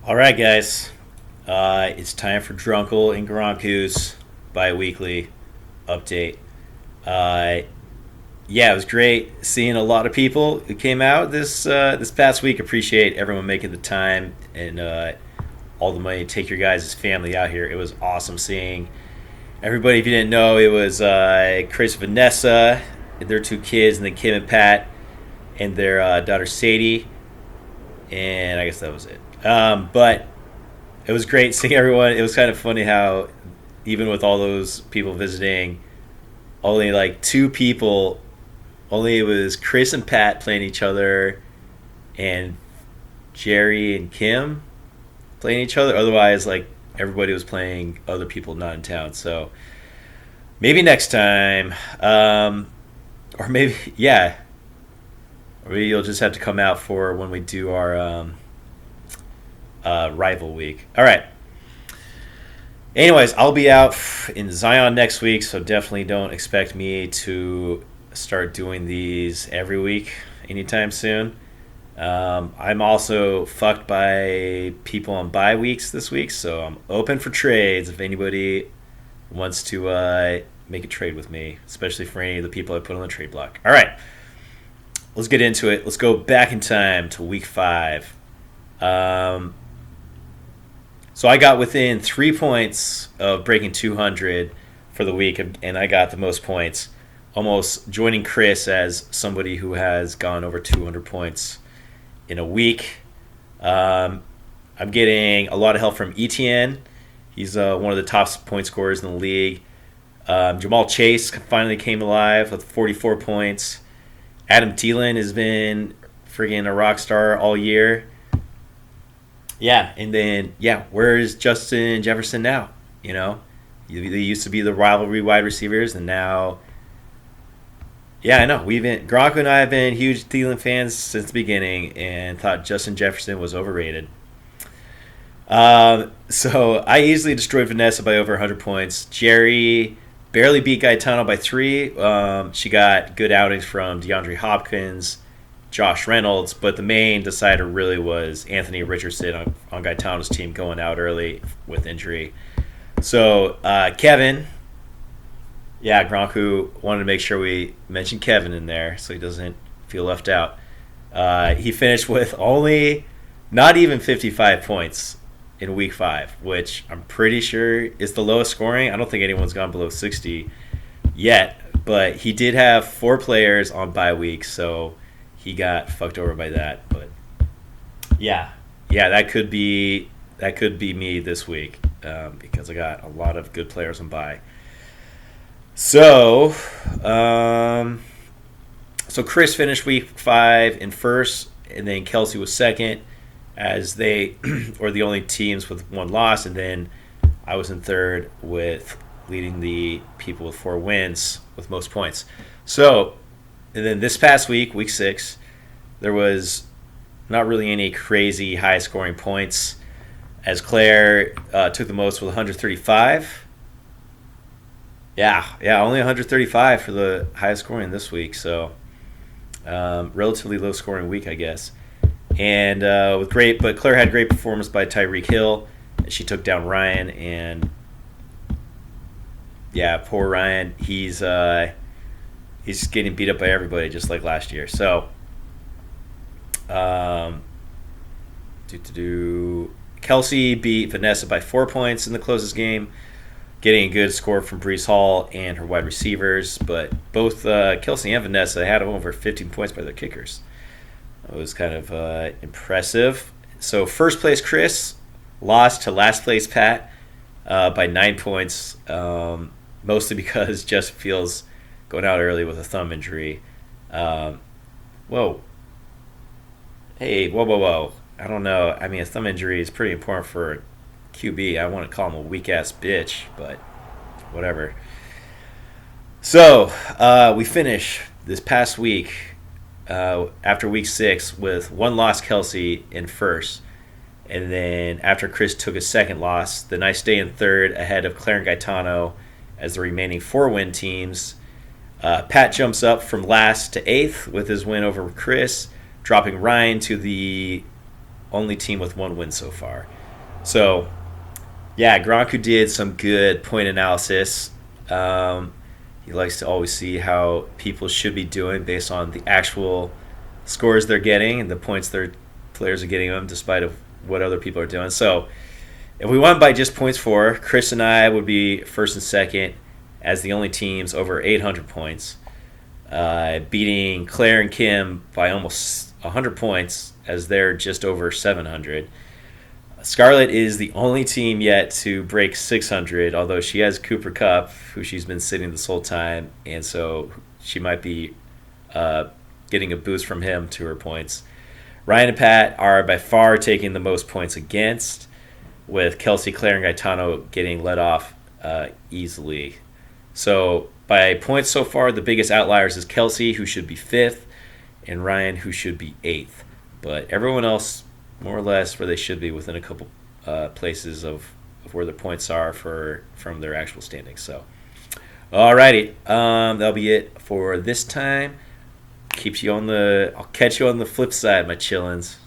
All right, guys. It's time for Drunkle and Gronku's bi-weekly update. Uh, yeah, it was great seeing a lot of people who came out this past week. Appreciate everyone making the time and all the money to take your guys' family out here. It was awesome seeing everybody. If you didn't know, it was Chris, Vanessa, their two kids, and then Kim and Pat, and their daughter Sadie, and I guess that was it. But it was great seeing everyone. It was kind of funny how, even with all those people visiting, only like two people, only it was Chris and Pat playing each other, and Geri and Kim playing each other. Otherwise, like everybody was playing other people not in town. So maybe next time, or maybe yeah, or maybe you'll just have to come out for when we do our rival week. All right. Anyways, I'll be out in Zion next week, so definitely don't expect me to start doing these every week anytime soon. I'm also fucked by people on bye weeks this week, so I'm open for trades if anybody wants to make a trade with me, especially for any of the people I put on the trade block. All right, let's get into it. Let's go back in time to week 5. So I got within 3 points of breaking 200 for the week, and I got the most points, almost joining Chris as somebody who has gone over 200 points in a week. I'm getting a lot of help from Etienne. He's one of the top point scorers in the league. Jamal Chase finally came alive with 44 points. Adam Thielen has been friggin' a rock star all year. Yeah, and then where's Justin Jefferson now? You know, they used to be the rivalry wide receivers, and now, I know Gronku and I have been huge Thielen fans since the beginning, and thought Justin Jefferson was overrated. So I easily destroyed Vanessa by over 100 points. Geri barely beat Gaetano by 3. She got good outings from Deandre Hopkins, Josh Reynolds, but the main decider really was Anthony Richardson on Gaetano's team going out early with injury. So Kevin, Gronku wanted to make sure we mentioned Kevin in there so he doesn't feel left out. He finished with only not even 55 points in week 5, which I'm pretty sure is the lowest scoring. I don't think anyone's gone below 60 yet, but he did have 4 players on bye week, so he got fucked over by that. But that could be me this week, because I got a lot of good players on bye. So Chris finished week 5 in first, and then Kelsey was second, as they were the only teams with 1 loss, and then I was in third with leading the people with 4 wins with most points. So, and then this past week, week 6, there was not really any crazy high-scoring points, as Claire took the most with 135. Only 135 for the highest scoring this week. So, relatively low-scoring week, I guess. And but Claire had great performance by Tyreek Hill. She took down Ryan, and poor Ryan. He's getting beat up by everybody just like last year. So, Kelsey beat Vanessa by 4 points in the closest game, getting a good score from Breece Hall and her wide receivers. But both Kelsey and Vanessa had over 15 points by their kickers. It was kind of impressive. So first place Chris lost to last place Pat by 9 points, mostly because Justin Fields going out early with a thumb injury. Whoa. I don't know. I mean, a thumb injury is pretty important for a QB. I want to call him a weak-ass bitch, but whatever. So we finish this past week, after week 6, with 1 loss Kelsey in first. And then after Chris took a second loss, then I stay in third ahead of Claire and Gaetano as the remaining 4-win teams. Pat jumps up from last to 8th with his win over Chris, dropping Ryan to the only team with 1 win so far. So, yeah, Gronku did some good point analysis. He likes to always see how people should be doing based on the actual scores they're getting and the points their players are getting them, despite of what other people are doing. So, if we went by just points for, Chris and I would be first and second as the only teams over 800 points, beating Claire and Kim by almost 100 points as they're just over 700. Scarlett is the only team yet to break 600, although she has Cooper Kupp, who she's been sitting this whole time, and so she might be getting a boost from him to her points. Ryan and Pat are by far taking the most points against, with Kelsey, Claire, and Gaetano getting let off easily. So by points so far, the biggest outliers is Kelsey, who should be 5th, and Ryan, who should be 8th. But everyone else, more or less, where they should be within a couple places of where their points are from their actual standings. So, alrighty, that'll be it for this time. I'll catch you on the flip side, my chillins.